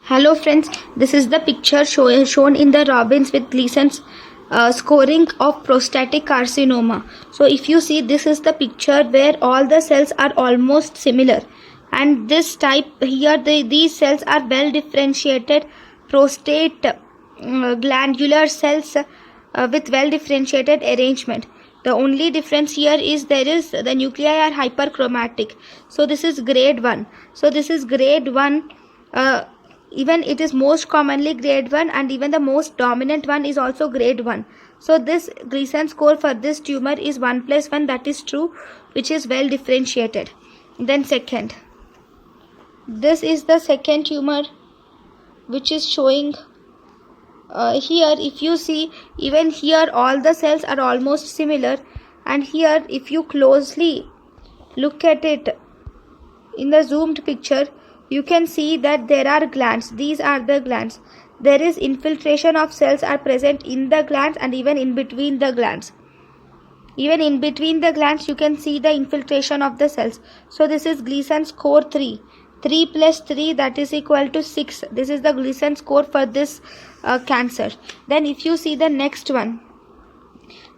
Hello friends, this is the picture shown in the Robbins with Gleason's scoring of prostatic carcinoma. So if you see, this is the picture where all the cells are almost similar, and this type here, these cells are well differentiated prostate glandular cells with well differentiated arrangement. The only difference here is the nuclei are hyperchromatic. So this is grade 1. So this is grade 1. Even it is most commonly grade 1, and even the most dominant one is also grade 1. So this Gleason score for this tumor is 1+1, that is true, which is well differentiated. Then second, this is the second tumor which is showing here. If you see, even here all the cells are almost similar, and here if you closely look at it in the zoomed picture, you can see that there are glands. These are the glands. There is infiltration of cells are present in the glands and even in between the glands. Even in between the glands you can see the infiltration of the cells. So this is Gleason score 3. 3 plus 3, that is equal to 6. This is the Gleason score for this cancer. Then if you see the next one,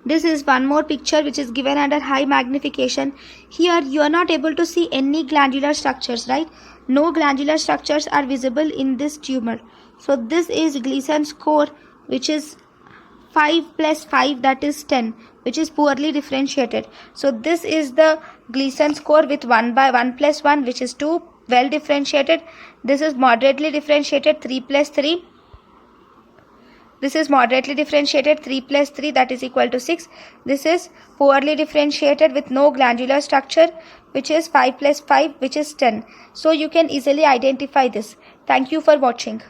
this is one more picture which is given under high magnification. Here you are not able to see any glandular structures, right? No glandular structures are visible in this tumor. So this is Gleason score which is 5 plus 5, that is 10, which is poorly differentiated. So this is the Gleason score with 1 plus 1, which is 2, well differentiated. This is moderately differentiated, 3 plus 3. This is moderately differentiated, 3 plus 3, that is equal to 6. This is poorly differentiated with no glandular structure, which is 5 plus 5, which is 10. So you can easily identify this. Thank you for watching.